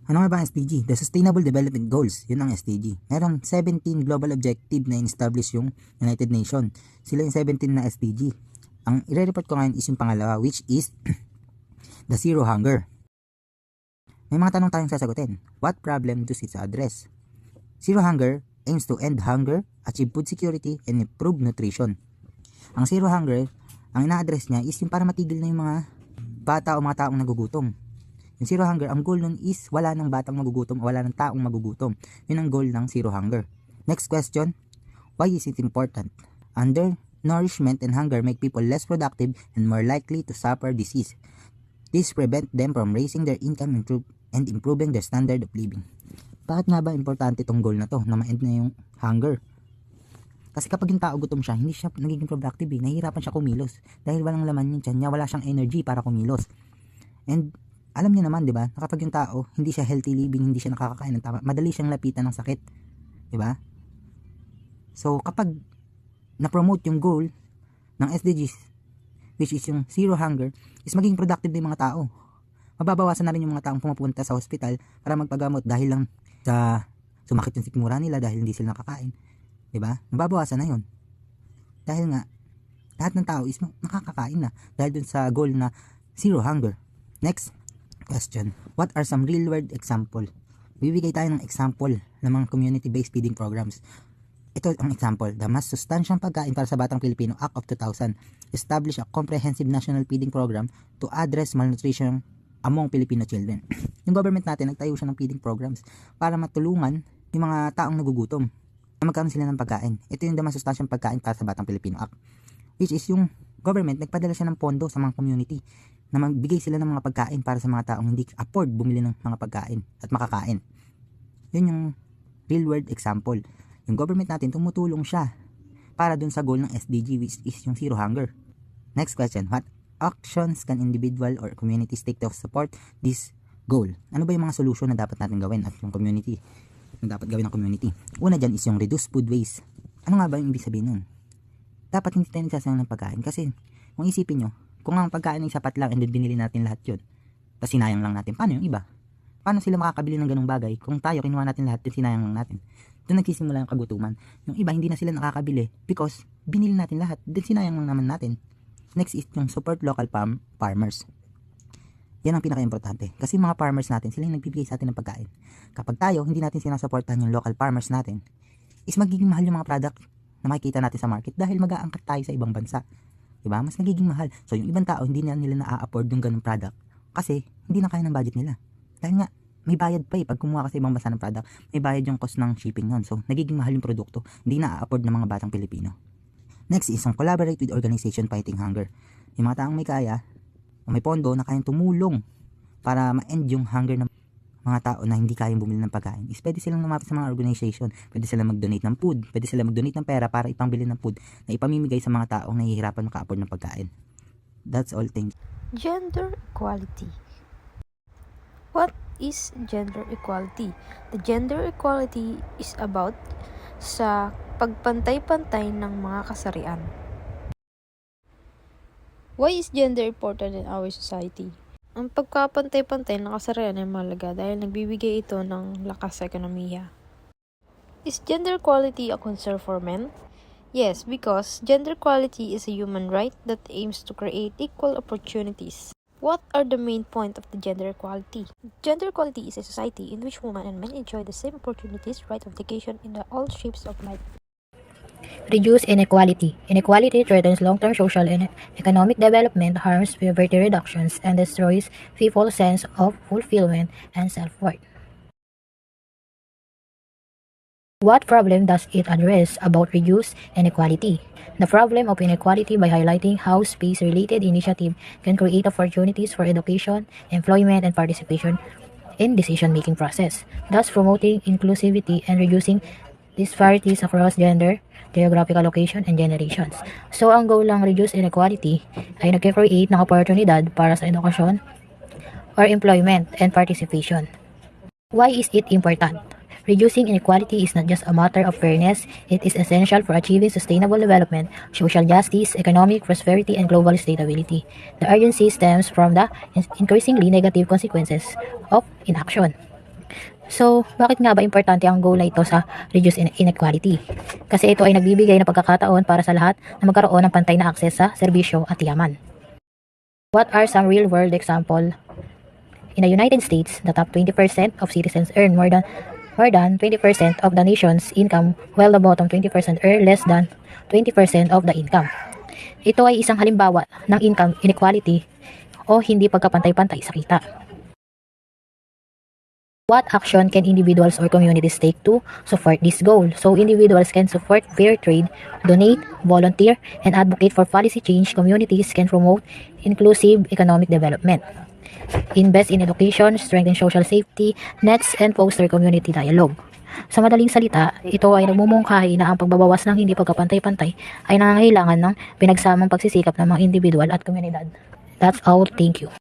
Ano nga ba ang SDG? The Sustainable Development Goals. Yun ang SDG. Merong 17 global objective na in-establish yung United Nations. Sila yung 17 na SDG. Ang i-report ko ngayon is yung pangalawa, which is the Zero Hunger. May mga tanong tayong sasagutin. What problem does it address? Zero Hunger aims to end hunger, achieve food security, and improve nutrition. Ang Zero Hunger, ang ina-address niya is yung para matigil na yung mga bata o mga taong nagugutom. Yung Zero Hunger, ang goal nun is wala ng batang magugutom o wala ng taong magugutom. Yun ang goal ng Zero Hunger. Next question, why is it important? Undernourishment and hunger make people less productive and more likely to suffer disease. This prevent them from raising their income and improving their standard of living. Bakit nga ba importante itong goal na to, na ma-end na yung hunger? Kasi kapag yung tao gutom siya, hindi siya nagiging productive nahihirapan siya kumilos. Dahil walang laman yung tiyan niya, wala siyang energy para kumilos. And alam niyo naman, 'di ba? Kapag yung tao hindi siya healthy living, hindi siya nakakakain ng tama, madali siyang lapitan ng sakit, 'di ba? So, kapag na-promote yung goal ng SDGs, which is yung Zero Hunger, is maging productive din yung mga tao. Mababawasan na rin yung mga taong pumupunta sa hospital para magpagamot dahil lang sa sumakit yung sikmura nila dahil hindi sila nakakain, 'di ba? Mababawasan na 'yon. Dahil nga lahat ng tao is nakakakain na dahil dun sa goal na Zero Hunger. Next question, what are some real world example? Bibigay tayo ng example ng mga community-based feeding programs. Ito ang example, the Mas Sustansyang Pagkain para sa Batang Pilipino Act of 2000 established a comprehensive national feeding program to address malnutrition among Filipino children. Yung government natin, nagtayo siya ng feeding programs para matulungan yung mga taong nagugutom na magkaroon sila ng pagkain. Ito yung the Mas Sustansyang Pagkain para sa Batang Pilipino Act, which is yung government nagpadala siya ng pondo sa mga community na magbigay sila ng mga pagkain para sa mga taong hindi afford bumili ng mga pagkain at makakain. Yun yung real world example. Yung government natin tumutulong siya para dun sa goal ng SDG, which is yung Zero Hunger. Next question, what actions can individual or community take to support this goal? Ano ba yung mga solution na dapat natin gawin at yung community na dapat gawin ng community? Una dyan is yung reduce food waste. Ano nga ba yung ibig sabihin nun? Dapat hindi tayo nagsasayang ng pagkain kasi kung isipin nyo, kung ang pagkain ay sapat lang and then binili natin lahat yun, tapos sinayang lang natin, paano yung iba? Paano sila makakabili ng ganung bagay kung tayo kinuha natin lahat at sinayang lang natin? Doon nagsisimula yung kagutuman. Yung iba hindi na sila nakakabili because binili natin lahat, then sinayang lang naman natin. Next is yung support local farmers. Yan ang pinaka-importante kasi yung mga farmers natin, sila yung nagbibigay sa atin ng pagkain. Kapag tayo hindi natin sinasuportahan yung local farmers natin, is magiging mahal yung mga product na makikita natin sa market dahil mag-aangkat tayo sa ibang bansa. Diba? Mas nagiging mahal. So, yung ibang tao, hindi na nila na-afford yung ganung product kasi hindi na kaya ng budget nila. Dahil nga, may bayad pa pag kumuha ka sa ibang bansa ng product, may bayad yung cost ng shipping nun. So, nagiging mahal yung produkto. Hindi na-afford ng mga batang Pilipino. Next is, collaborate with organization fighting hunger. Yung mga taong may kaya, o may pondo na kayang tumulong para ma-end yung hunger ng mga tao na hindi kayang bumili ng pagkain, is pwede silang lumapit sa mga organization, pwede silang mag-donate ng food, pwede silang mag-donate ng pera para ipangbili ng food na ipamimigay sa mga taong nahihirapan maka-afford ng pagkain. That's all, thank you. Gender equality. What is gender equality? The gender equality is about sa pagpantay-pantay ng mga kasarian. Why is gender important in our society? Ang pagkapantay-pantay ng kasarian ay mahalaga dahil nagbibigay ito ng lakas sa ekonomiya. Is gender equality a concern for men? Yes, because gender equality is a human right that aims to create equal opportunities. What are the main point of the gender equality? Gender equality is a society in which women and men enjoy the same opportunities, right of education in all shapes of life. Reduce inequality. Inequality threatens long-term social and economic development, harms poverty reductions, and destroys people's sense of fulfillment and self-worth. What problem does it address about reduce inequality? The problem of inequality by highlighting how space-related initiative can create opportunities for education, employment, and participation in decision-making process, thus promoting inclusivity and reducing disparities across gender, geographical location, and generations. So, ang goal ng reduce inequality ay nagkikreate ng oportunidad para sa edukasyon or employment and participation. Why is it important? Reducing inequality is not just a matter of fairness, it is essential for achieving sustainable development, social justice, economic prosperity, and global stability. The urgency stems from the increasingly negative consequences of inaction. So, bakit nga ba importante ang goal na ito sa reduce inequality? Kasi ito ay nagbibigay ng pagkakataon para sa lahat na magkaroon ng pantay na akses sa serbisyo at yaman. What are some real-world example? In the United States, the top 20% of citizens earn more than 20% of the nation's income, while the bottom 20% earn less than 20% of the income. Ito ay isang halimbawa ng income inequality o hindi pagkapantay-pantay sa kita. What action can individuals or communities take to support this goal? So individuals can support fair trade, donate, volunteer, and advocate for policy change. Communities can promote inclusive economic development, invest in education, strengthen social safety nets, and foster community dialogue. Sa madaling salita, ito ay nagmumungkahi na ang pagbabawas ng hindi pagkapantay-pantay ay nangangailangan ng pinagsamang pagsisikap ng mga individual at komunidad. That's all. Thank you.